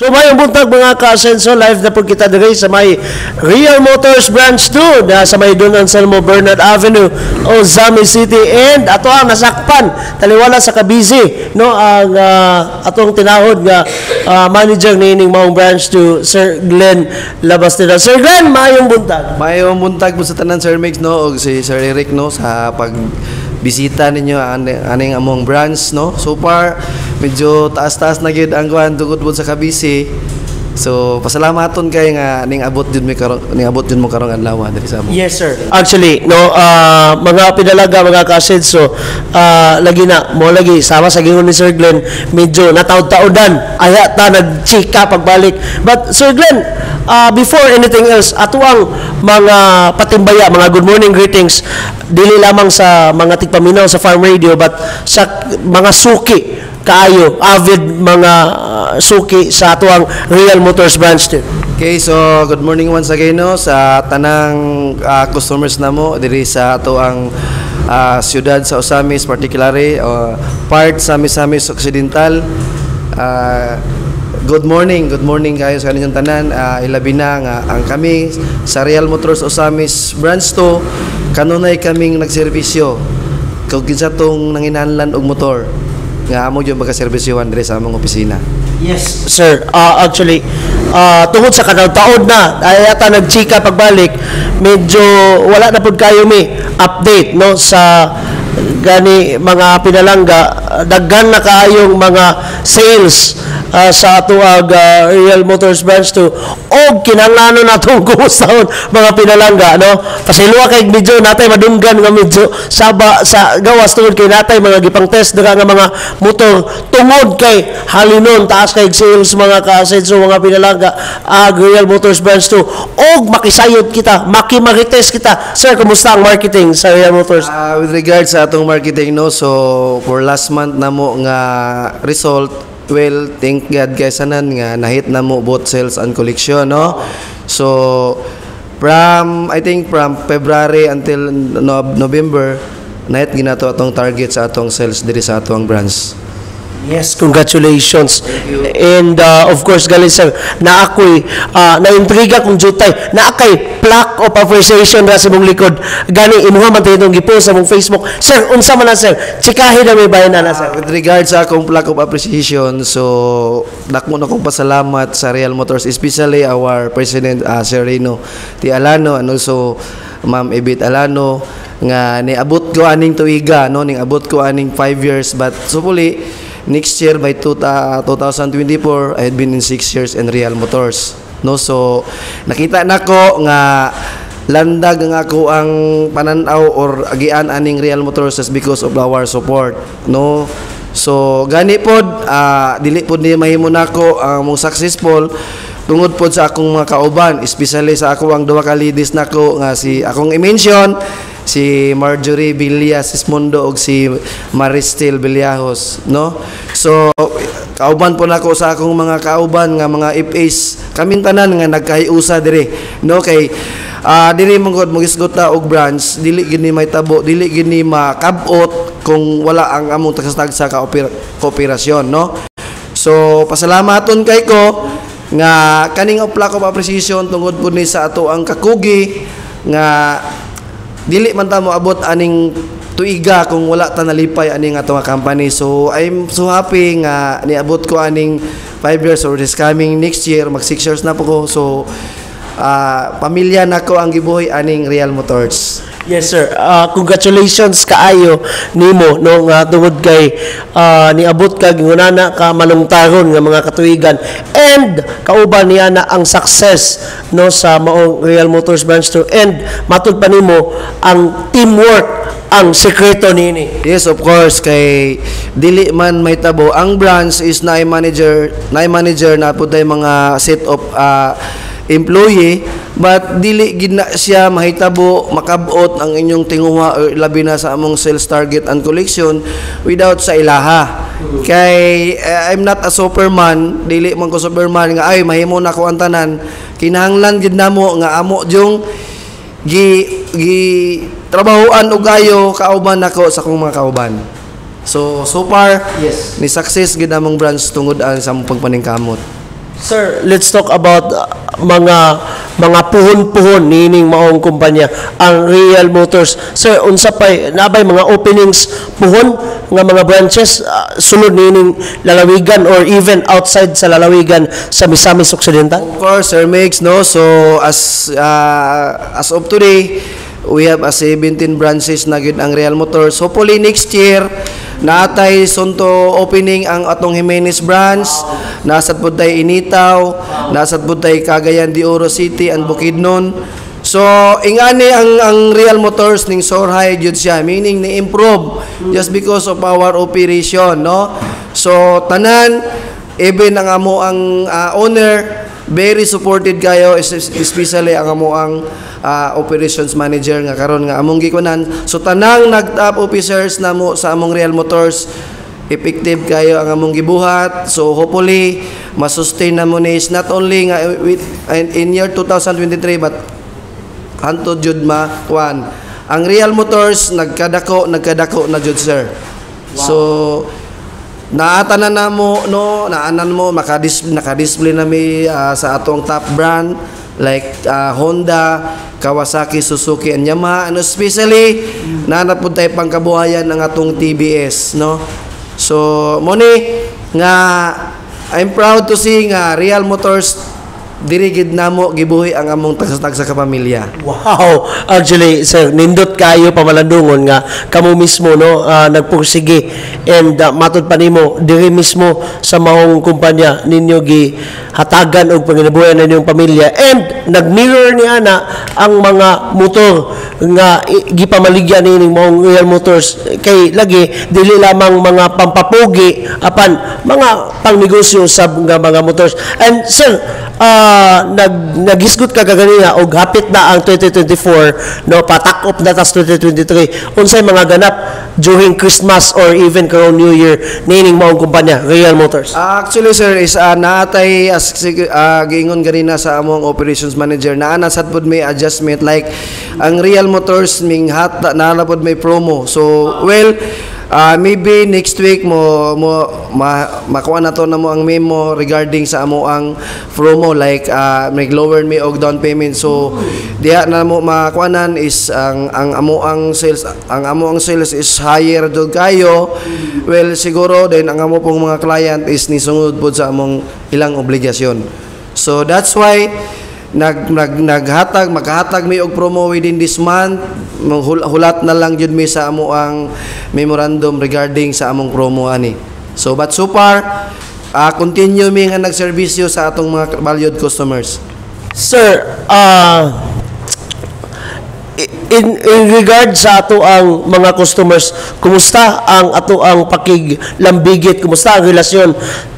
So mayong buntag mga ka-Asenso, live na po kita diri sa may Real Motors Branch 2 na sa may Don Anselmo Bernard Avenue, Ozami City, and ato ang nasakpan taliwala sa Cavite no ang atong tinahod nga manager nining maong branch 2, Sir Glenn Labastida. Sir Glenn, mayong buntag. Mayong buntag po sa tanan, Sir Mix, no, og si Sir Eric, no, sa pagbisita ninyo aning among branch, no. So far medyo taas-taas na gyud ang kuan tungod sa Cavite. So pasalamaton kay nga ning abot jud mo karong adlaw diri sa amo. Yes sir. Actually no mga pinalaga mga ka-Asenso, lagi na mo lagi sama sa gingon ni Sir Glenn, medyo nataod-taodan aya ta nagchika pagbalik. But Sir Glenn, before anything else, ato ang mga patimbaya, mga good morning greetings, dili lamang sa mga tigpaminaw sa Farm Radio but sa mga suki kaayo, avid mga suki sa atuang Real Motors Branch 2. Okay, so good morning once again, no, sa tanang customers namo diri sa atuang siyudad sa Osamis, particularly part sa Misamis Occidental. Good morning kayo sa kaninyong tanan. Ilabi na nga ang kami sa Real Motors Osamis Branch 2 kanunay kaming nagserbisyo kung kinsa tong nanginahanglan og motor nga amo yung magkaservisyohan diri sa among opisina. Yes sir, actually tungod sa kataod-taod na ayata nagchika pagbalik, medyo wala na pud kayo mi update no sa gani mga pinalangga, daghan na kaayong mga sales sa atuag Real Motors Branch 2 og kinahanglanon natong gustahon mga pinalangga no. Pasiluwa kay medyo natay madunggan nga medyo saba sa gawas tungod kay natay mga gipang test dira nga mga motor tungod kay halinon taas kay sales mga ka-Asenso, mga pinalangga Real Motors Branch 2 og makisayod kita, makimarites kita. Sir, kumusta ang marketing sa Real Motors? With regards sa atong marketing, no, so for last month namo nga result, well, thank God guys sanan nga nahit na mo both sales and collection, no. So I think from February until November nahit ginato atong target sa atong sales diri sa atong branch. Yes, congratulations. And of course galing sir, na ako'y na-intriga kung jutay na akay plaque of appreciation ra sa mong likod gani imuha man tayo gipost sa mong Facebook. Sir, unsa man na sir, tsikahin na may bayan na sir. With regards sa akong plaque of appreciation, so dako na kong pasalamat sa Real Motors, especially our President Sir Rino T. Alano and also Ma'am Ebit Alano nga niabot ko aning tuiga, no, ning abot ko aning 5 years, but supuli next year by 2024 I had been in 6 years in Real Motors, no. So nakita nako nga landag nga ako ang pananaw or agian aning Real Motors just because of our support, no. So gani pod dili pod ni mahimo nako ang mo successful tungod pod sa akong mga kauban, especially sa ako ang duha ka ladies nako nga si akong i-mention si Marjorie Villas Sismondo og si Maristel Villajos, no. So kauban po nako sa akong mga kauban nga mga FAs kaming tanan nga nagkahiusa diri, no, kay diri mong mogisgot ta og branch dili gini may tabo, dili gini makabot kung wala ang among tagsa ka kooperasyon, no. So pasalamaton kay ko nga kaning plaque of appreciation tungod po ni sa ato ang kakugi nga dili man ta mo abot aning tuiga kung wala ta nalipay aning ato nga company. So I'm so happy nga niabot ko aning 5 years or this coming next year mag 6 years na po ko. So pamilya nako ang gibuhi aning Real Motors. Yes sir, congratulations kaayo nimo no nga tungod kay niabot ka gingunana ka malungtaron nga mga katuigan and kauban niya na ang success no sa maong Real Motors Branch 2 and matud pa nimo ang teamwork ang sekreto nini. Yes, of course, kay dili man may tabo ang branch is na manager na pud mga set of employee, but dili gid na siya mahitabo makabot ang inyong tinguha or labi na sa among sales target and collection without sa ilaha. Kay I'm not a superman, dili man ko superman nga ay mahimo na ko ang tanan. Kinahanglan gid namo nga amo jung gi trabahoan og ayo kauban nako sa akong mga kauban. So far, yes, ni success gid among branch tungod sa among pagpaningkamot. Sir, let's talk about mga puhon-puhon nining maong kumpanya ang Real Motors. Sir, unsa pay nabay mga openings puhon nga mga branches sulod nining lalawigan or even outside sa lalawigan sa Misamis Occidental? Of course, Sir Mix, no? So, as of today, we have 17 branches na gyud ang Real Motors. Hopefully, next year, naatay sunto opening ang atong Jimenez branch, nasad pud tay Initaw, nasad pud tay Cagayan de Oro City and Bukidnon. So ingani ang Real Motors ning Sorhay jud siya, meaning ni improve just because of our operation, no? So tanan, even ang amo ang owner very supported kayo, especially ang amo ang operations manager nga karon nga among gikunan. So tanang nag-top officers namo sa among Real Motors, effective kayo ang among gibuhat. So hopefully masustain namo ni not only nga in year 2023 but hantod jud kuan ang Real Motors nagkadako na jud, sir. So naatanan namo, no, naanan mo nakadisplay na mi sa atong top brand like Honda, Kawasaki, Suzuki, and Yamaha, and especially nanapod tayo pangkabuhayan ng atong TBS, no? So moni nga I'm proud to see nga Real Motors dirigid namo gibuhi ang among tagsa kapamilya. Wow, actually sir, nindot kayo pamalandungon nga kamo mismo, no, nagpursige and matud pa nimo diri mismo sa maong kumpanya ninyo gi hatagan og panginabuhi ninyong pamilya and nagmirror ni ana ang mga motor nga gipamaligya nining maong Real Motors kay lagi dili lamang mga pampapugi apan mga pangnegosyo sa mga motors. And sir, nagisgot ka kaganina og hapit na ang 2024, no, patak-up na tas 2023. Unsay mga ganap during Christmas or even karong New Year nining maong kumpanya Real Motors? Actually, sir, is naatay as giingon ganina sa among operations manager na sad pud may adjustment like ang Real Motors ming nalapod may promo. So well, maybe next week makuha na to na mo ang memo regarding sa amo ang promo like may lower me og down payment. So diha na mo makuanan is ang amo ang sales is higher do kayo. Well, siguro din ang amo pong mga client is nisungod pod sa among ilang obligasyon. So that's why makahatag mi og promo within this month. Hulat na lang jud mi sa amo ang memorandum regarding sa among promo ani. So but so far continue mi nga nagserbisyo sa atong mga valued customers. Sir, in regard sa ato ang mga customers, kumusta ang ato ang pakiglambigit, kumusta ang relasyon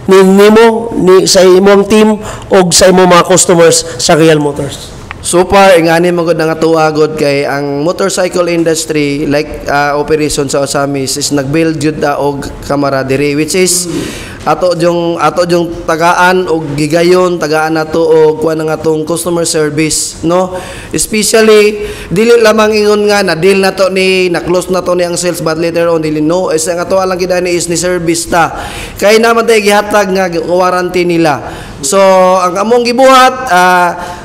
nimo sa imong team o sa imong mga customers sa Real Motors? So far, ingani magod nga tuagod kay ang motorcycle industry like operation sa Osamis is nagbuild jud og camaraderie, which is ato jung tagaan og gigayon tagaan nato og kuan nga atong customer service, no, especially dili lamang ingon nga na deal nato ni na close nato ni ang sales but later on dili, no, is ang ato lang gidani is ni service ta kay naman tay gihatag nga warranty nila. So ang among gibuhat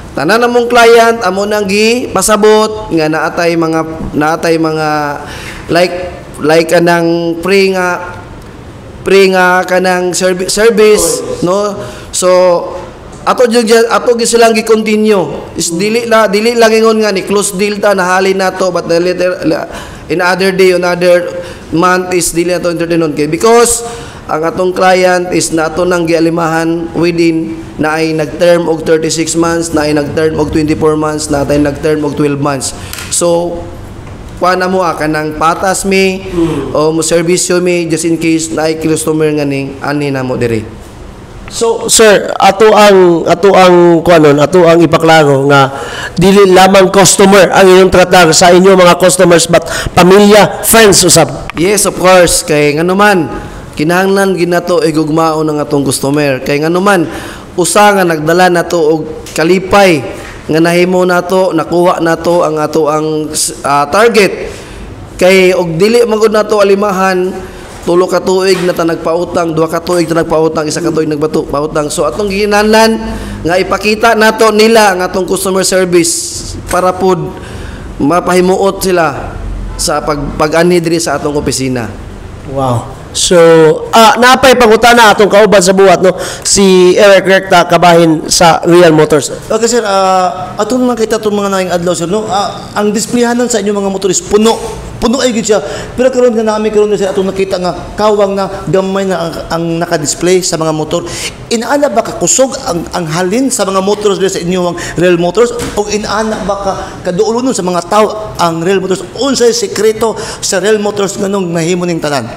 tanan namong client amo nang gipasabot nga naatay mga like kanang pre nga kanang service, no. So ato silang gi-continue is dili lang ingon nga ni close deal ta nahalin nato but later in other day another month is dili nato entertain kay because ang atong client is nato nang gialimahan within na ay nag-term og 36 months, na ay nag-term og 24 months, na ay nag-term og 12 months. So kuana mo kanang patas mi o mo serbisyo mi just in case na ay customer nga ning ani na mo diri. So sir, ato ang kuanon, ato ang ipaklaro nga dili lamang customer ang inyong tratar sa inyo mga customers but pamilya, friends usab. Yes, of course, kay nganuman kinahanglan ginato igugmao ng atong customer kay nganuman usa nga nagdala nato og kalipay nga nahimo nato nakuha nato ang ato ang target kay og dili magud nato alimahan tulo ka tuig na ta nagpautang, duha ka tuig na nagpautang, isa ka tuig nagpautang. So atong ginahanglan nga ipakita nato nila ang atong customer service para pud mapahimuot sila sa pag-ani diri sa atong opisina. Wow. So, napay pangutana atong kauban sa buhat, no? Si Eric Recta, kabahin sa Real Motors. Okay sir, atong makita itong mga naing adlaw sir, no? Ang displayhanan sa inyong mga motor is puno ay gid siya. Pero karon nga namin karon sir atong nakita nga kawang na gamay na ang naka-display sa mga motor. Inaana ba ka kusog ang halin sa mga motors diri sa inyong Real Motors o inaana ba ka kaduulunon sa mga tao ang Real Motors? Unsay sekreto sa Real Motors nganong nahimo ning tanan?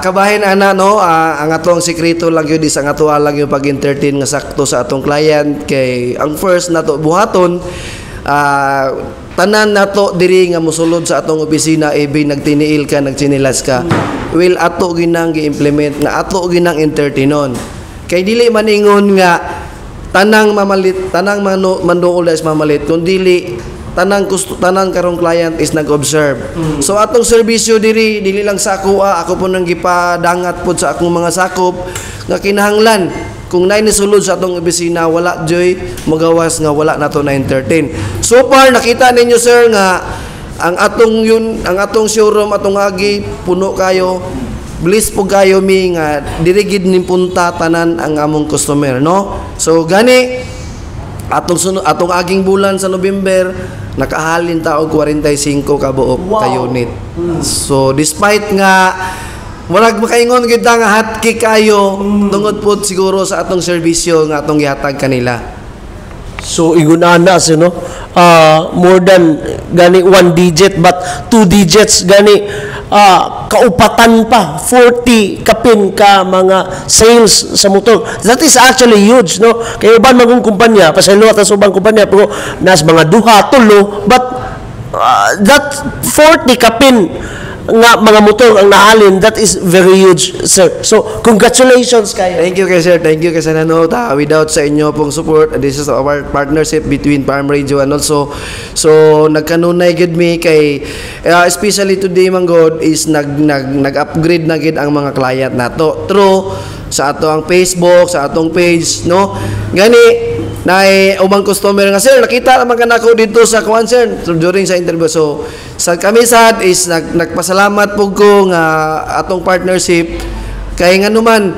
Kabahin ana no, ang atong sekreto lang yun is ang ato lang yung pag-entertain nga sakto sa atong client kay ang first nato buhaton tanan nato diri nga mosulod sa atong opisina nagtiniil ka, nagchinilas ka. Will ato ginang gi-implement nga ato ginang entertainon. Kay dili man ingon nga tanang mamalit, tanang manduol is mamalit, kun dili tanang karong client is nag-observe. So atong serbisyo dili lang sa ako po nang gipadangat pod sa akong mga sakop nga kinahanglan kung nay nisulod sa atong opisina wala joy magawas nga wala nato na entertain. So far nakita ninyo sir nga ang atong showroom atong agi puno kayo. Bliss po kayo mi nga diri gid ni punta tanan ang among customer, no? So gani atong aging bulan sa November nakahalin ta og 45 ka buok ka unit. So despite nga murag makaingon gid nga hotcake kayo tungod pod siguro sa atong serbisyo nga atong gihatag kanila. So igunana si no, more than gani 1 digit but 2 digits gani kaupatan pa 40 kapin ka mga sales sa motor. That is actually huge, no? Kay uban magong kumpanya pasaylo at ubang kumpanya pero nas mga duha tulo but that 40 kapin nga mga motor ang nahalin, that is very huge, sir. So, congratulations kayo. Thank you kay sir. Thank you kay Sanano. Without sa inyo pong support, this is our partnership between Farm Radio and also so nagkanunay gid mi kay especially today man god is nag-upgrade na gid ang mga client nato through sa ato ang Facebook, sa atong page, no? Gani nay umang customer nga sir nakita naman kanako dito sa kuan sir during sa interview. So sa kami sad is nagpasalamat pug ko nga atong partnership kay nganuman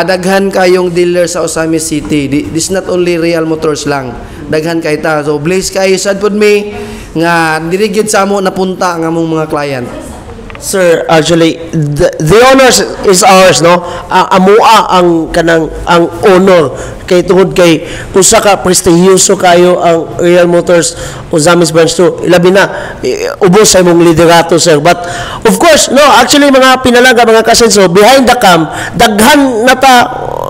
daghan kayong dealer sa Osamis City. This not only Real Motors lang, daghan kay ta. So bless kayo sad pud mi nga diri gid sa amo napunta ang among mga client. Sir, actually, the honor is ours, no? Amua ang honor kay tungod kay usa ka prestigyoso kayo ang Real Motors Osamis Branch 2. Ilabi na ubos sa imong liderato, sir. But of course, no, actually mga pinalaga, mga kasenso, behind the cam, daghan na ta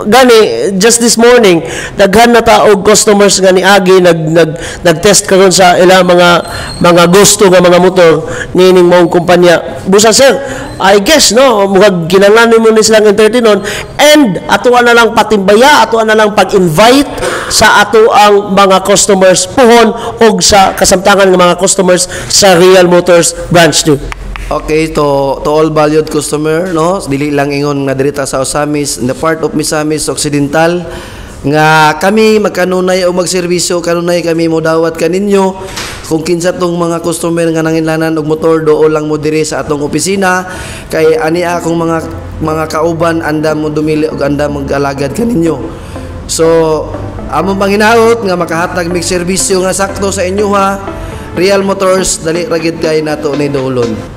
gani just this morning, daghan na ta og customers gani agi nag-test karon sa ila mga gusto nga mga motor nining mong kumpanya. Busa sir, I guess no, mugag kinahanglan mo ni silang entertainon and ato na lang patimbaya, ato na lang pag-invite sa ato ang mga customers puhon og sa kasamtangan ng mga customers sa Real Motors Branch 2. Okay, to all valued customer, no? Dili lang ingon nga dirita sa Osamis, in the part of Misamis Occidental, nga kami magkanunay o magserbisyo, kanunay kami mo dawat kaninyo. Kung kinsa tong mga customer nga nanginlanan og motor, doo lang mo diri sa atong opisina. Kay ani akong mga kauban, anda mo dumili og anda mag-alagad kaninyo. So, among panghinaot nga makahatag mig serbisyo nga sakto sa inyo ha. Real Motors, dali ra gid kay nato ni doolon.